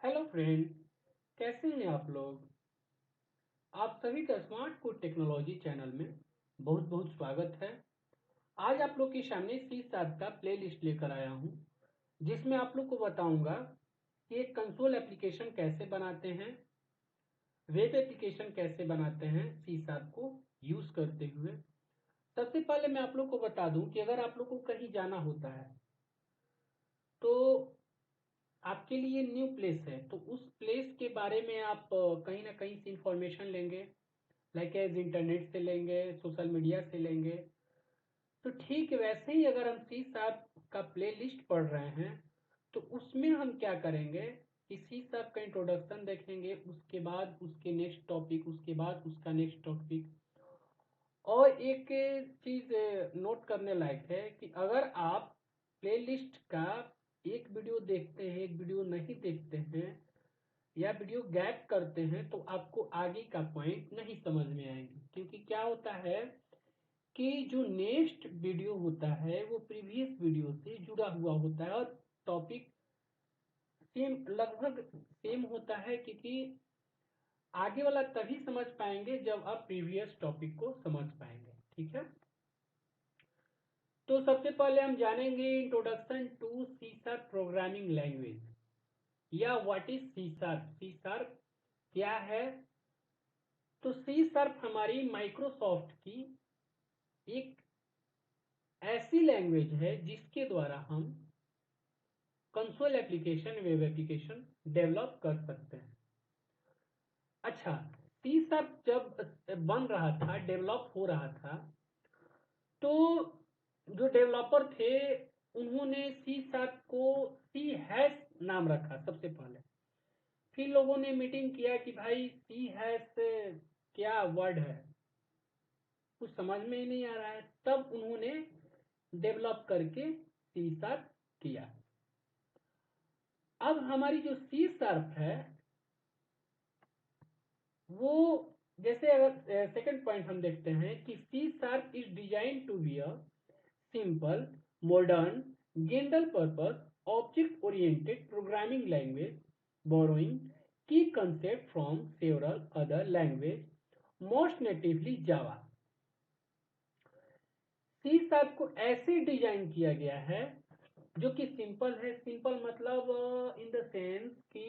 Hello friend. कैसे हैं आप लोग। आप सभी का स्मार्ट कोड टेक्नोलॉजी चैनल में बहुत बहुत स्वागत है। आज आप लोग के सामने C# का प्लेलिस्ट लेकर आया हूं, जिसमें आप लोग को बताऊंगा कि एक कंसोल एप्लीकेशन कैसे बनाते हैं, वेब एप्लीकेशन कैसे बनाते हैं C# को यूज करते हुए। सबसे पहले मैं आप लोग को बता दूं कि अगर आप लोग को कहीं जाना होता है तो आपके लिए न्यू प्लेस है, तो उस प्लेस के बारे में आप कहीं ना कहीं से इंफॉर्मेशन लेंगे, लाइक एज इंटरनेट से लेंगे, सोशल मीडिया से लेंगे। तो ठीक वैसे ही अगर हम C# का प्ले लिस्ट पढ़ रहे हैं तो उसमें हम क्या करेंगे कि C# का इंट्रोडक्शन देखेंगे, उसके बाद उसके नेक्स्ट टॉपिक, उसके बाद उसका नेक्स्ट टॉपिक। और एक चीज नोट करने लायक है कि अगर आप प्लेलिस्ट का एक वीडियो देखते हैं, एक वीडियो नहीं देखते हैं या वीडियो गैप करते हैं तो आपको आगे का पॉइंट नहीं समझ में आएंगे, क्योंकि क्या होता है कि जो नेक्स्ट वीडियो होता है वो प्रीवियस वीडियो से जुड़ा हुआ होता है और टॉपिक सेम, लगभग सेम होता है, क्योंकि आगे वाला तभी समझ पाएंगे जब आप प्रीवियस टॉपिक को समझ पाएंगे। ठीक है, तो सबसे पहले हम जानेंगे introduction to C# programming language या व्हाट इज C#। क्या है? तो C# हमारी माइक्रोसॉफ्ट की एक ऐसी लैंग्वेज है जिसके द्वारा हम console application, web application develop कर सकते हैं। अच्छा, C# जब बन रहा था, डेवलप हो रहा था, तो जो डेवलपर थे उन्होंने C# को C# नाम रखा सबसे पहले। फिर लोगों ने मीटिंग किया कि भाई C# क्या वर्ड है, कुछ समझ में ही नहीं आ रहा है। तब उन्होंने डेवलप करके C# किया। अब हमारी जो C# है वो, जैसे अगर सेकंड पॉइंट हम देखते हैं कि C# is design to be a simple, modern, general purpose, object oriented programming language, borrowing key concept from several other language, most natively Java. C# को ऐसे डिजाइन किया गया है जो कि सिंपल है। सिंपल मतलब इन द सेंस कि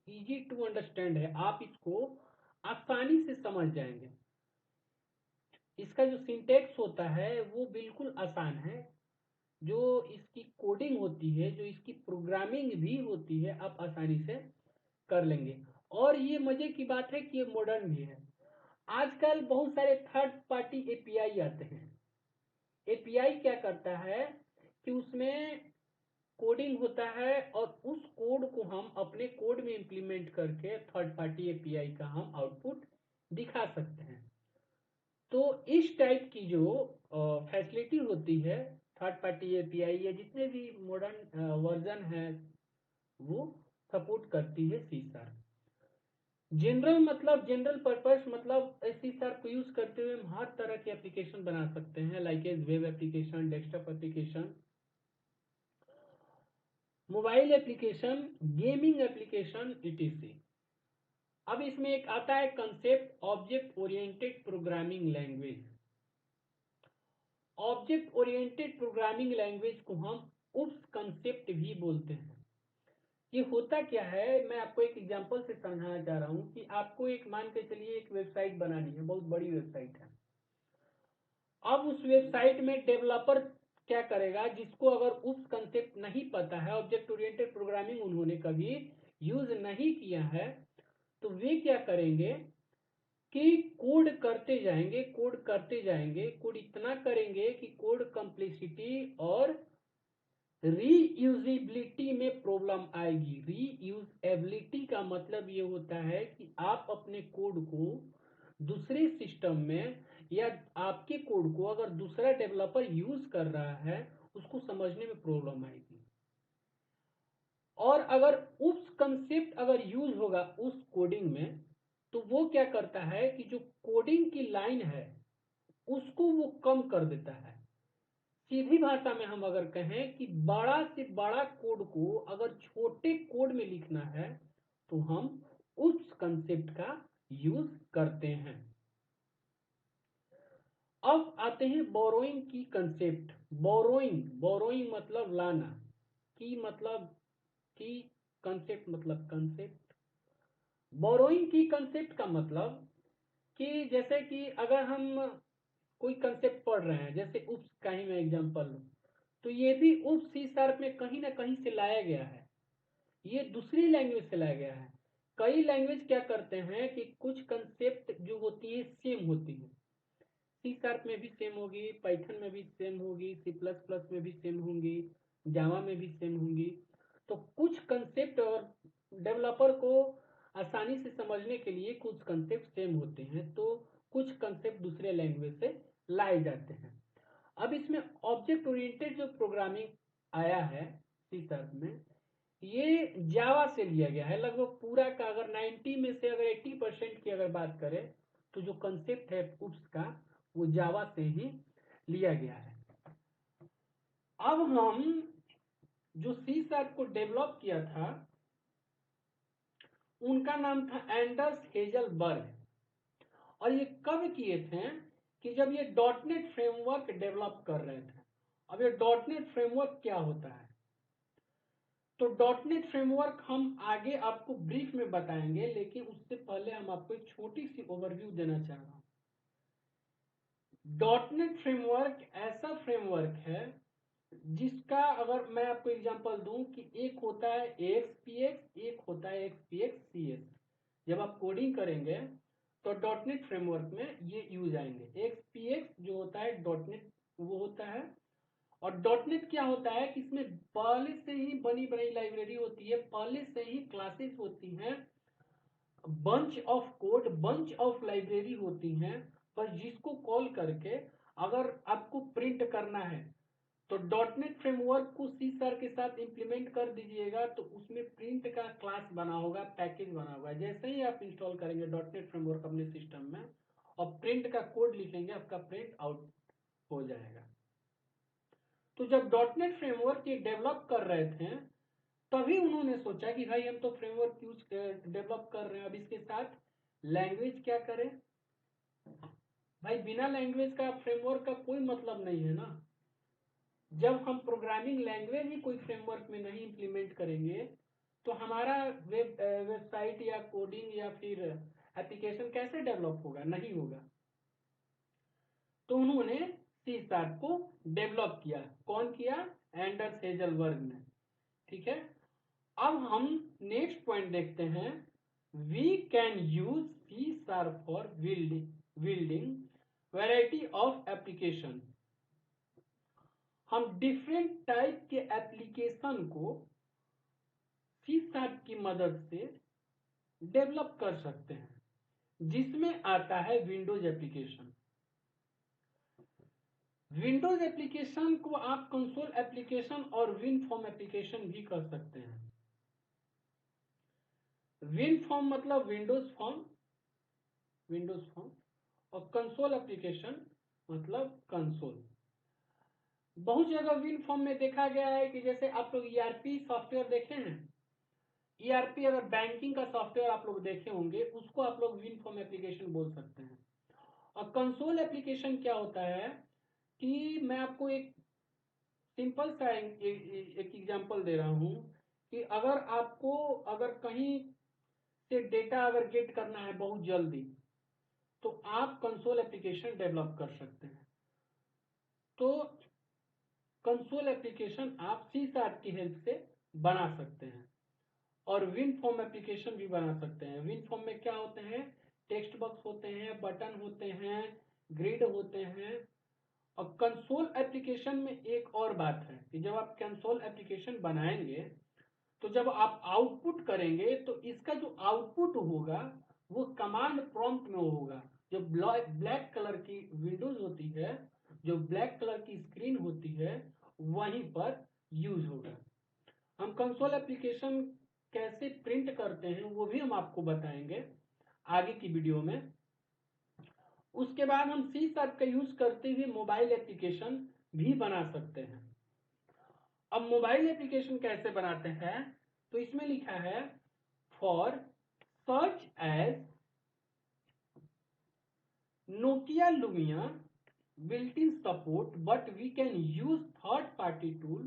इजी टू अंडरस्टैंड है, आप इसको आसानी से समझ जाएंगे। इसका जो सिंटेक्स होता है वो बिल्कुल आसान है। जो इसकी कोडिंग होती है, जो इसकी प्रोग्रामिंग भी होती है, आप आसानी से कर लेंगे। और ये मजे की बात है कि ये मॉडर्न भी है। आजकल बहुत सारे थर्ड पार्टी एपीआई आते हैं। एपीआई क्या करता है कि उसमें कोडिंग होता है और उस कोड को हम अपने कोड में इंप्लीमेंट करके थर्ड पार्टी एपीआई का हम आउटपुट दिखा सकते हैं। तो इस टाइप की जो फैसिलिटी होती है थर्ड पार्टी एपीआई या जितने भी मॉडर्न वर्जन है वो सपोर्ट करती है C#। जनरल मतलब जनरल पर्पस, मतलब C# को यूज करते हुए हम हर तरह के एप्लीकेशन बना सकते हैं, like as web application, desktop application, mobile application, gaming application, etc। अब इसमें एक आता है concept object oriented programming language. Object oriented programming language को हम उप्स कंसेप्ट भी बोलते हैं। ये होता क्या है, मैं आपको एक एग्जांपल से समझाना चाह रहा हूँ कि आपको एक, मान के चलिए, एक वेबसाइट बनानी है, बहुत बड़ी वेबसाइट है। अब उस वेबसाइट में डेवलपर क्या करेगा, जिसको अगर उस कंसेप्ट नहीं पता है, ऑब्जेक्ट ओरिएंटेड प्रोग्रामिंग उन्होंने कभी यूज नहीं किया है, तो वे क्या करेंगे कि कोड करते जाएंगे, कोड करते जाएंगे, कोड इतना करेंगे कि कोड कम्प्लेक्सिटी और रीयूजेबिलिटी में प्रॉब्लम आएगी। रीयूजेबिलिटी का मतलब ये होता है कि आप अपने कोड को दूसरे सिस्टम में, या आपके कोड को अगर दूसरा डेवलपर यूज कर रहा है उसको समझने में प्रॉब्लम आएगी। और अगर उस कंसेप्ट अगर यूज होगा उस कोडिंग में, तो वो क्या करता है कि जो कोडिंग की लाइन है उसको वो कम कर देता है। सीधी भाषा में हम अगर कहें कि बड़ा से बड़ा कोड को अगर छोटे कोड में लिखना है तो हम उस कंसेप्ट का यूज करते हैं। अब आते हैं बोरोइंग की कंसेप्ट। बोरोइंग मतलब लाना, की मतलब की, कंसेप्ट मतलब कंसेप्ट। बोरोइंग की कंसेप्ट का मतलब कि जैसे कि अगर हम कोई कंसेप्ट पढ़ रहे हैं, जैसे उप्स का ही मैं एग्जांपल लूं, तो ये भी उप्स सी शार्प में कहीं ना कहीं से लाया गया है, ये दूसरी लैंग्वेज से लाया गया है। कई लैंग्वेज क्या करते हैं कि कुछ कंसेप्ट जो होती है सेम होती है, सी शार्प में भी सेम होगी, पाइथन में भी सेम होगी, सी प्लस प्लस में भी सेम होंगी, जावा में भी सेम होंगी। तो कुछ कंसेप्ट और डेवलपर को आसानी से समझने के लिए कुछ कंसेप्ट सेम होते हैं, तो कुछ कंसेप्ट दूसरे लैंग्वेज से लाए जाते हैं। अब इसमें ऑब्जेक्ट ओरिएंटेड जो प्रोग्रामिंग आया है सी शार्प में, ये जावा से लिया गया है लगभग पूरा का। अगर 90 में से अगर 80% की अगर बात करें, तो जो कंसेप्ट है उसका वो जावा से ही लिया गया है। अब हम जो सी शार्प को डेवलप किया था उनका नाम था एंडर्स हेजलबर्ग, और ये कब किए थे कि जब ये डॉटनेट फ्रेमवर्क डेवलप कर रहे थे। अब ये डॉटनेट फ्रेमवर्क क्या होता है, तो डॉटनेट फ्रेमवर्क हम आगे आपको ब्रीफ में बताएंगे, लेकिन उससे पहले हम आपको एक छोटी सी ओवरव्यू देना चाह रहा हूं। डॉटनेट फ्रेमवर्क ऐसा फ्रेमवर्क है जिसका अगर मैं आपको एग्जांपल दूं कि एक होता है ASPX, एक होता है XPX-CS। जब आप कोडिंग करेंगे तो डॉटनेट फ्रेमवर्क में ये यूज आएंगे। XPX जो होता है डॉटनेट वो होता है, और डॉटनेट क्या होता है कि इसमें पहले से ही बनी बनाई लाइब्रेरी होती है, पहले से ही क्लासेस होती हैं, bunch of code, bunch of library होती हैं, पर जिसको कॉल करके अगर आपको प्रिंट करना है तो डॉटनेट फ्रेमवर्क को सी शार्प के साथ इंप्लीमेंट कर दीजिएगा, तो उसमें प्रिंट का क्लास बना होगा, पैकेज बना होगा। जैसे ही आप इंस्टॉल करेंगे डॉटनेट फ्रेमवर्क अपने सिस्टम में और प्रिंट का कोड लिखेंगे, आपका प्रिंट आउट हो जाएगा। तो जब डॉटनेट फ्रेमवर्क ये डेवलप कर रहे थे, तभी उन्होंने सोचा कि भाई हम तो फ्रेमवर्क यूज डेवलप कर रहे हैं, अब इसके साथ लैंग्वेज क्या करें। भाई बिना लैंग्वेज का फ्रेमवर्क का कोई मतलब नहीं है ना। जब हम प्रोग्रामिंग लैंग्वेज ही कोई फ्रेमवर्क में नहीं इंप्लीमेंट करेंगे, तो हमारा वेबसाइट या कोडिंग या फिर एप्लीकेशन कैसे डेवलप होगा, नहीं होगा। तो उन्होंने सी शार्प को डेवलप किया। कौन किया? एंडर्स हेजलबर्ग ने। ठीक है, अब हम नेक्स्ट पॉइंट देखते हैं। We can use C sharp for building variety of application. हम डिफरेंट टाइप के एप्लीकेशन को सी शार्प की मदद से डेवलप कर सकते हैं, जिसमें आता है विंडोज एप्लीकेशन। विंडोज एप्लीकेशन को आप कंसोल एप्लीकेशन और विनफॉर्म एप्लीकेशन भी कर सकते हैं। विनफॉर्म मतलब विंडोज फॉर्म, और कंसोल एप्लीकेशन मतलब कंसोल। बहुत जगह विन फॉर्म में देखा गया है कि जैसे आप लोग ईआरपी सॉफ्टवेयर देखे हैं, ईआरपी अगर बैंकिंग का सॉफ्टवेयर आप लोग देखे होंगे, उसको आप लोग विन फॉर्म एप्लीकेशन बोल सकते हैं। और कंसोल एप्लीकेशन क्या होता है कि मैं आपको एक सिंपल सा एक एग्जांपल दे रहा हूं कि अगर आपको अगर कहीं से डेटा अगर गेट करना है बहुत जल्दी, तो आप कंसोल एप्लीकेशन डेवलप कर सकते हैं। तो कंसोल एप्लीकेशन आप सी शार्प की हेल्प से बना सकते हैं, और विन फॉर्म एप्लीकेशन भी बना सकते हैं। विन फॉर्म में क्या होते हैं? टेक्स्ट बॉक्स होते हैं, बटन होते हैं, ग्रिड होते हैं। और कंसोल एप्लीकेशन में एक और बात है कि जब आप कंसोल एप्लीकेशन बनाएंगे, तो जब आप आउटपुट करेंगे तो इसका जो आउटपुट होगा वो कमांड प्रॉम्प्ट में होगा। जो ब्लैक कलर की विंडोज होती है, जो ब्लैक कलर की स्क्रीन होती है, वहीं पर यूज होगा। हम कंसोल एप्लीकेशन कैसे प्रिंट करते हैं वो भी हम आपको बताएंगे आगे की वीडियो में। उसके बाद हम सी शार्प का यूज करते हुए मोबाइल एप्लीकेशन भी बना सकते हैं। अब मोबाइल एप्लीकेशन कैसे बनाते हैं, तो इसमें लिखा है for such as Nokia Lumia built-in support, but we can use third-party tool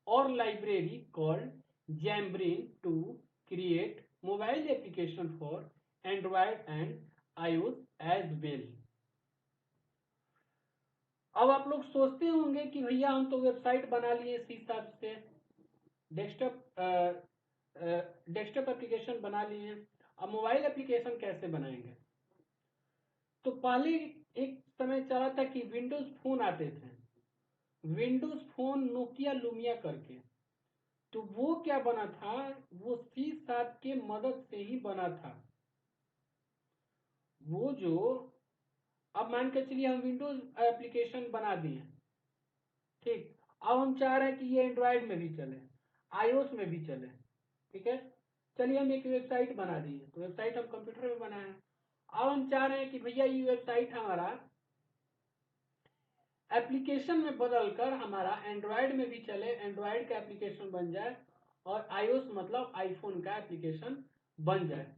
or library called Xamarin to create mobile application for Android and iOS as well. अब आप लोग सोचते होंगे कि भैया हम तो वेबसाइट बना लिए सी शार्प से, डेस्कटॉप एप्लीकेशन बना लिए, अब मोबाइल एप्लीकेशन कैसे बनाएंगे? तो पहले एक समय चला था कि विंडोज फोन आते थे, विंडोज फोन नोकिया लुमिया करके, तो वो क्या बना था, वो सी शार्प के मदद से ही बना था। वो जो अब मान के चलिए हम विंडोज एप्लीकेशन बना दिए, ठीक, अब हम चाह रहे हैं कि ये एंड्रॉयड में भी चले, आईओएस में भी चले, ठीक है। चलिए हम एक वेबसाइट बना दिए, तो वेबसाइट हम कंप्यूटर में बनाए, अब हम चाह रहे हैं कि भैया ये वेबसाइट हमारा एप्लीकेशन में बदलकर हमारा एंड्रॉयड में भी चले, एंड्रॉयड का एप्लीकेशन बन जाए और iOS मतलब आईफोन का एप्लीकेशन बन जाए।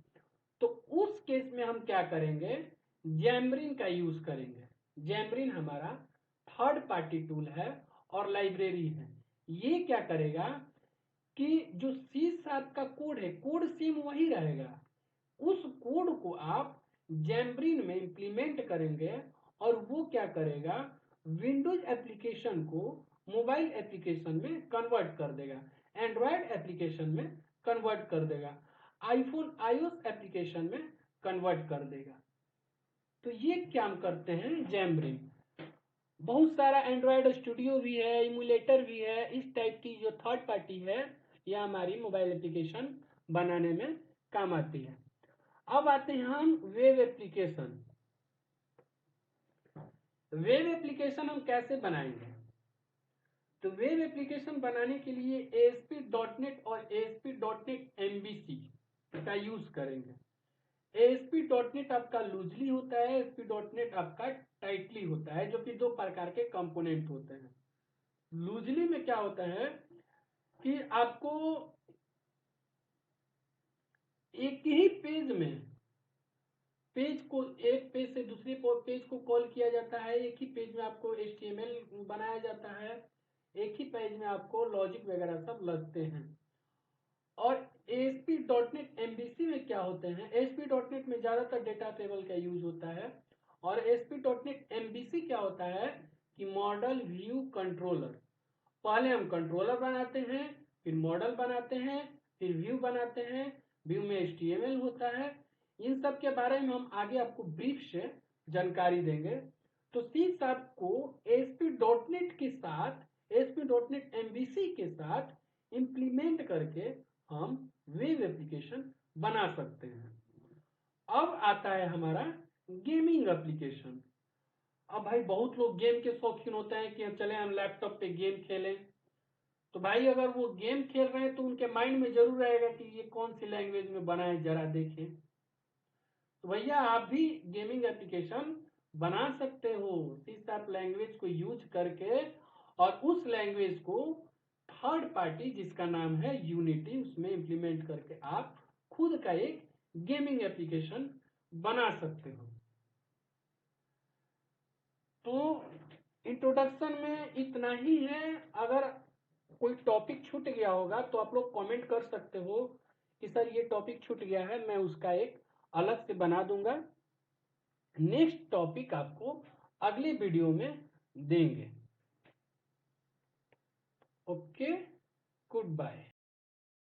तो उस केस में हम क्या करेंगे, जैमरिन का यूज करेंगे। जैमरिन हमारा थर्ड पार्टी टूल है और लाइब्रेरी है। ये क्या करेगा कि जो सी शार्प का कोड है, कोड सेम वही रहेगा, उस कोड को आप जैमरिन में इंप्लीमेंट करेंगे और वो क्या करेगा, विंडोज एप्लीकेशन को मोबाइल एप्लीकेशन में कन्वर्ट कर देगा, एंड्रॉयड एप्लीकेशन में कन्वर्ट कर देगा, आईफोन आईओएस एप्लीकेशन में कन्वर्ट कर देगा। तो ये क्या करते हैं जैमरिन। बहुत सारा एंड्रॉयड स्टूडियो भी है, इमुलेटर भी है, इस टाइप की जो थर्ड पार्टी है यह हमारी मोबाइल एप्लीकेशन बनाने में काम आती है। अब आते हैं हम वेब एप्लीकेशन। वेब एप्लीकेशन हम कैसे बनाएंगे? तो वेब एप्लीकेशन बनाने के लिए ASP.NET और ASP.NET MVC का यूज करेंगे। ASP.NET आपका लूजली होता है, ASP.NET आपका टाइटली होता है, जो कि दो प्रकार के कंपोनेंट होते हैं। लूजली में क्या होता है कि आपको एक ही पेज में पेज को एक पेज से दूसरे पेज को कॉल किया जाता है, एक ही पेज में आपको HTML बनाया जाता है, एक ही पेज में आपको लॉजिक वगैरह सब लगते हैं। और ASP.NET MVC में क्या होते हैं, ASP.NET में ज्यादातर डेटा टेबल का यूज होता है और ASP.NET MVC क्या होता है कि मॉडल व्यू कंट्रोलर। पहले हम कंट्रोलर बनाते हैं, फिर मॉडल बनाते हैं, फिर व्यू बनाते हैं, व्यू में HTML होता है। इन सब के बारे में हम आगे आपको ब्रीफ से जानकारी देंगे। तो सी शार्प को ASP.NET के साथ, ASP.NET MVC के साथ इंप्लीमेंट करके हम वेब एप्लीकेशन बना सकते हैं। अब आता है हमारा गेमिंग एप्लीकेशन। अब भाई बहुत लोग गेम के शौकीन होते हैं कि चले हम लैपटॉप पे गेम खेलें। तो भाई अगर वो गेम खेल रहे हैं तो उनके माइंड में जरूर रहेगा कि ये कौन सी लैंग्वेज में बना है, जरा देखें। तो भैया आप भी गेमिंग एप्लीकेशन बना सकते हो सी शार्प लैंग्वेज को यूज करके, और उस लैंग्वेज को थर्ड पार्टी जिसका नाम है यूनिटी, उसमें इंप्लीमेंट करके आप खुद का एक गेमिंग एप्लीकेशन बना सकते हो। तो इंट्रोडक्शन में इतना ही है। अगर कोई टॉपिक छूट गया होगा तो आप लोग कमेंट कर सकते हो कि सर ये टॉपिक छूट गया है, मैं उसका एक अलग से बना दूंगा। नेक्स्ट टॉपिक आपको अगले वीडियो में देंगे। Okay, good bye.